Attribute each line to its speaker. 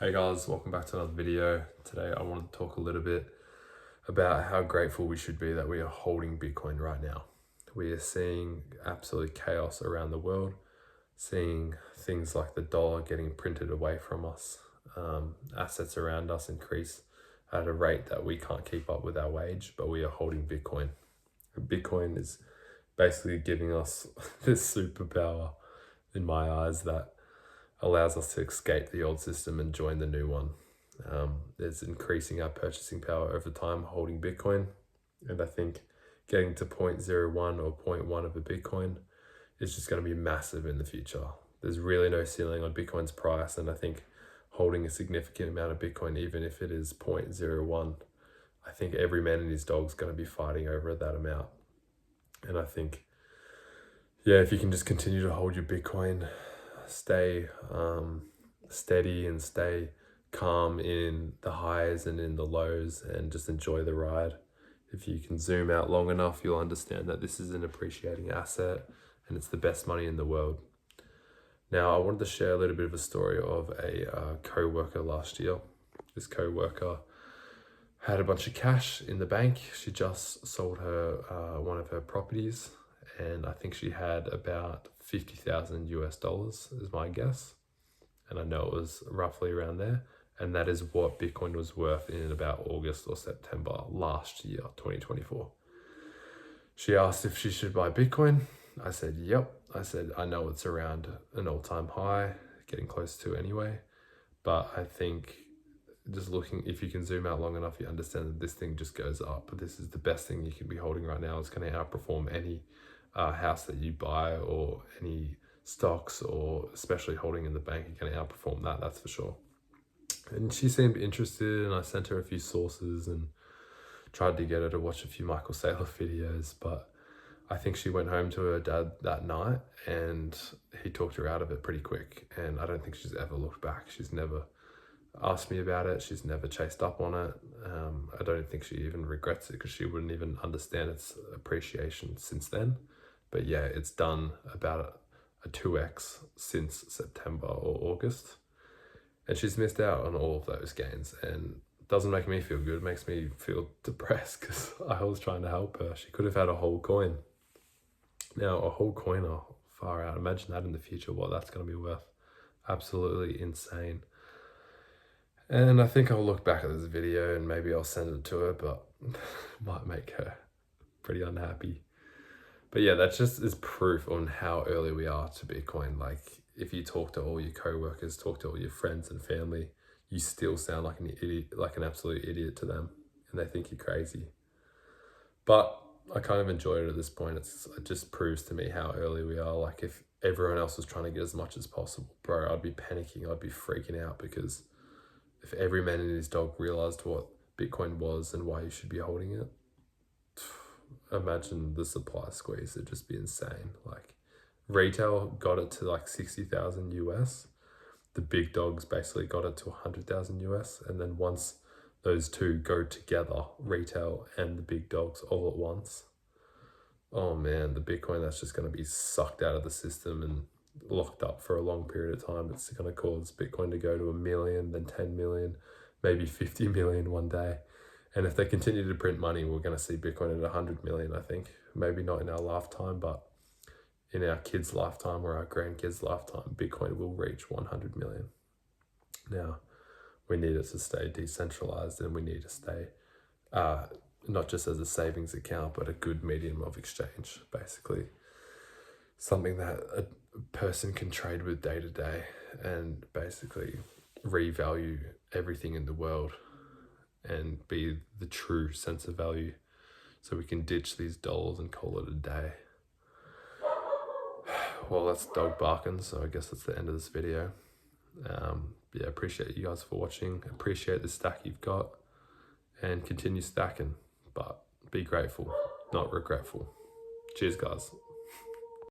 Speaker 1: Hey guys, welcome back to another video. Today I wanted to talk a little bit about how grateful we should be that we are holding Bitcoin right now. We are seeing absolute chaos around the world, seeing things like the dollar getting printed away from us, assets around us increase at a rate that we can't keep up with our wage, but we are holding Bitcoin. Bitcoin is basically giving us this superpower in my eyes that allows us to escape the old system and join the new one. There's increasing our purchasing power over time holding Bitcoin. And I think getting to 0.01 or 0.1 of a Bitcoin is just going to be massive in the future. There's really no ceiling on Bitcoin's price. And I think holding a significant amount of Bitcoin, even if it is 0.01, I think every man and his dog is going to be fighting over that amount. And I think, if you can just continue to hold your Bitcoin, stay steady and stay calm in the highs and in the lows and just enjoy the ride. If you can zoom out long enough, you'll understand that this is an appreciating asset and it's the best money in the world. Now, I wanted to share a little bit of a story of a co-worker last year. This co-worker had a bunch of cash in the bank. She just sold her one of her properties, and I think she had about 50,000 US dollars is my guess. And I know it was roughly around there. And that is what Bitcoin was worth in about August or September last year, 2024. She asked if she should buy Bitcoin. I said, yep. I said, I know it's around an all-time high, getting close to anyway. But I think just looking, if you can zoom out long enough, you understand that this thing just goes up. But this is the best thing you can be holding right now. It's going to outperform any house that you buy or any stocks, or especially holding in the bank, you're going to outperform that, that's for sure. And she seemed interested, and I sent her a few sources and tried to get her to watch a few Michael Saylor videos, but I think she went home to her dad that night and he talked her out of it pretty quick, and I don't think she's ever looked back. She's never asked me about it. She's never chased up on it. I don't think she even regrets it because she wouldn't even understand its appreciation since then. But yeah, it's done about a 2x since September or August. And she's missed out on all of those gains. And it doesn't make me feel good. It makes me feel depressed because I was trying to help her. She could have had a whole coin. Now, a whole coin, oh, far out. Imagine that in the future, what that's going to be worth. Absolutely insane. And I think I'll look back at this video and maybe I'll send it to her, but might make her pretty unhappy. But yeah, that just is proof on how early we are to Bitcoin. Like, if you talk to all your co-workers, talk to all your friends and family, you still sound like an idiot, like an absolute idiot to them, and they think you're crazy. But I kind of enjoy it at this point. It just proves to me how early we are. Like, if everyone else was trying to get as much as possible, bro, I'd be panicking, I'd be freaking out, because if every man and his dog realized what Bitcoin was and why you should be holding it, imagine the supply squeeze. It'd just be insane. Like, retail got it to like 60,000 US. The big dogs basically got it to 100,000 US. And then once those two go together, retail and the big dogs all at once, oh man, the Bitcoin that's just going to be sucked out of the system and locked up for a long period of time. It's going to cause Bitcoin to go to 1 million, then 10 million, maybe 50 million one day. And if they continue to print money, we're going to see Bitcoin at 100 million, I think. Maybe not in our lifetime, but in our kids' lifetime or our grandkids' lifetime, Bitcoin will reach 100 million. Now, we need it to stay decentralized, and we need to stay not just as a savings account, but a good medium of exchange, basically. Something that a person can trade with day to day and basically revalue everything in the world and be the true sense of value, so we can ditch these dollars and call it a day. Well, that's dog barking, so I guess that's the end of this video. Appreciate you guys for watching. Appreciate the stack you've got, and continue stacking, but be grateful, not regretful. Cheers, guys.